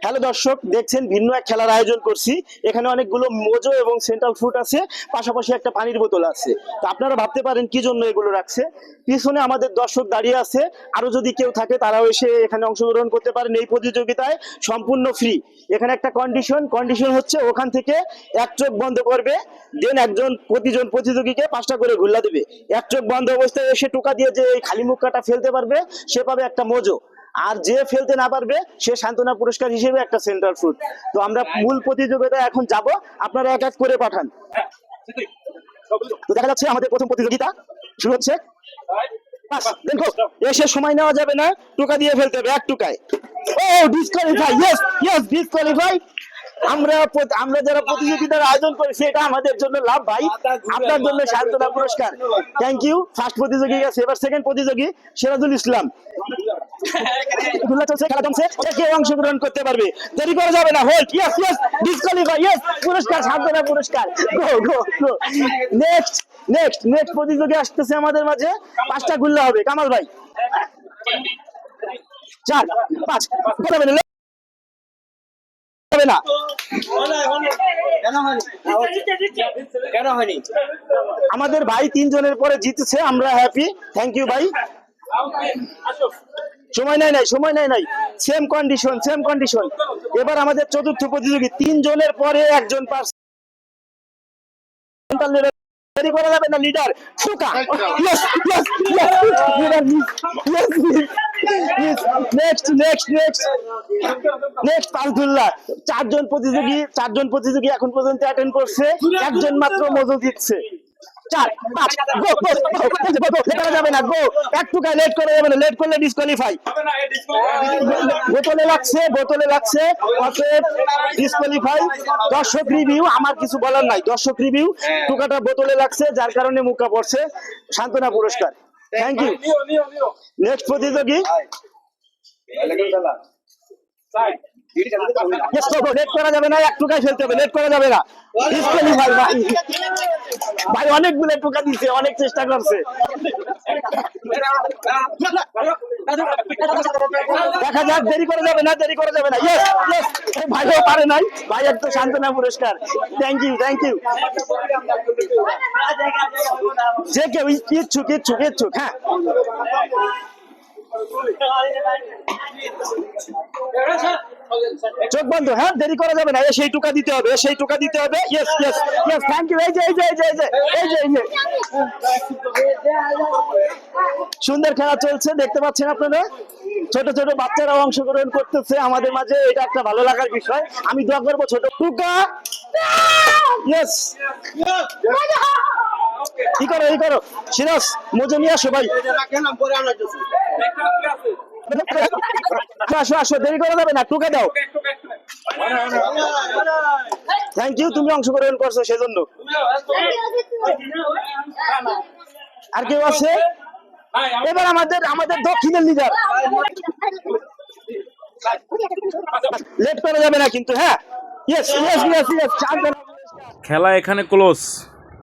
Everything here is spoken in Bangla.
হ্যালো দর্শক, দেখছেন ভিন্ন এক খেলার আয়োজন করছি। এখানে অনেকগুলো মোজো এবং সেন্ট্রাল ফ্রুট আছে, পাশাপাশি একটা পানির বোতল আছে। তো আপনারা ভাবতে পারেন কি জন্য এগুলো রাখছে। পিছনে আমাদের দর্শক দাঁড়িয়ে আছে, আরো যদি কেউ থাকে তারাও এসে এখানে অংশগ্রহণ করতে পারেন। এই প্রতিযোগিতায় সম্পূর্ণ ফ্রি। এখানে একটা কন্ডিশন হচ্ছে ওখান থেকে এক চোখ বন্ধ করবে, দেন একজন প্রতিযোগীকে 5টা করে ঘুল্লা দেবে। এক চোখ বন্ধ অবস্থায় এসে টোকা দিয়ে যে এই খালি মুখটা ফেলতে পারবে সে পাবে একটা মোজো, আর যে ফেলতে না পারবে সে সান্ত্বনা পুরস্কার হিসেবে একটা সেন্ট্রাল ফ্রুট। তো আমরা মূল প্রতিযোগিতায় এখন যাব, আপনারা এক এক করে পাঠান। তো দেখা যাচ্ছে আমাদের প্রথম প্রতিযোগিতা শুরু হচ্ছে। দেখো, এসে সময় নেওয়া যাবে না, টোকা দিয়ে ফেলতে হবে এক টোকায়। ও ডিসকোয়ালিফাই, ইয়েস ডিসকোয়ালিফাই। আমরা যারা প্রতিযোগিতার আয়োজন করেছি এটা আমাদের জন্য লাভ ভাই, আপনার জন্য সান্ত্বনা পুরস্কার। Thank you. ফার্স্ট প্রতিযোগী গেছে, এবার সেকেন্ড প্রতিযোগী সিরাজুল ইসলাম। খেলা চলছে, কেউ অংশগ্রহণ করতে পারবে, দেরি করা যাবে না। হোল্ড, ইয়েস ডিসকোয়ালিফাই, ইয়েস পুরস্কার, সান্ত্বনা পুরস্কার। গো গো গো। নেক্সট প্রতিযোগী আসতেছে আমাদের মাঝে। 5টা গুল্লা হবে, কামাল ভাই। 4 5 হবে না। আমাদের ভাই 3 জনের পরে জিতেছে, আমরা হ্যাপি। থ্যাংক ইউ ভাই। সময় নাই। Same condition. এবার আমাদের চতুর্থ প্রতিযোগী, 3 জনের পরে একজন দেরি করা যাবে না। Leader সুকা, next পালতুল্লাহ। 4জন প্রতিযোগী এখন পর্যন্ত অ্যাটেন্ড করছে, একজন মাত্র মজুদ দিচ্ছে। 4 5 গো যাবে না, গো একটু লেট করা যাবে না, লেট করলে ডিসকোয়ালিফাই। বোতলে লাগছে অতএব ডিসকোয়ালিফাই। দর্শক রিভিউ, আমার কিছু বলার নাই। দর্শক রিভিউ, টুকাটা বোতলে লাগছে যার কারণে মুক্কা পড়ছে, সান্ত্বনা পুরস্কার। Thank you. নেক্সট প্রতিযোগী, লেট করা যাবে না, এক টুকায় ফেলতে হবে, লেট করা যাবে না। ডিসকোয়ালিফাই ভাই অনেকগুলো টোকা দিচ্ছে, অনেক চেষ্টা করছে। দেখা যাক, দেরি করা যাবে না। ইয়েস ভাইও পারে নাই, ভাই একটু সান্ত্বনা পুরস্কার। Thank you. যে কেউ ইচ্ছুক হ্যাঁ। চোখ বন্ধ, হ্যাঁ দেরি করা যাবে না, সেই টোকা দিতে হবে। Yes thank you. এই যে সুন্দর খেলা চলছে, দেখতে পাচ্ছেন আপনারা। ছোট বাচ্চারাও অংশগ্রহণ করতেছে আমাদের মাঝে, এটা একটা ভালো লাগার বিষয়। আমি দোয়া করবো ছোট টুকা। ইয়েস, কি করো সিরাজ, মজা নিয়ে আসো ভাই। আসো, দেরি করা যাবে না, টুকা দাও। থ্যাংক ইউ, তুমি অংশগ্রহণ করছো সেজন্য। আর কেউ আছে? এবার আমাদের দক্ষিণের লিডার। লেট করা যাবে না কিন্তু, হ্যাঁ। ইয়েস। খেলা এখানে ক্লোজ।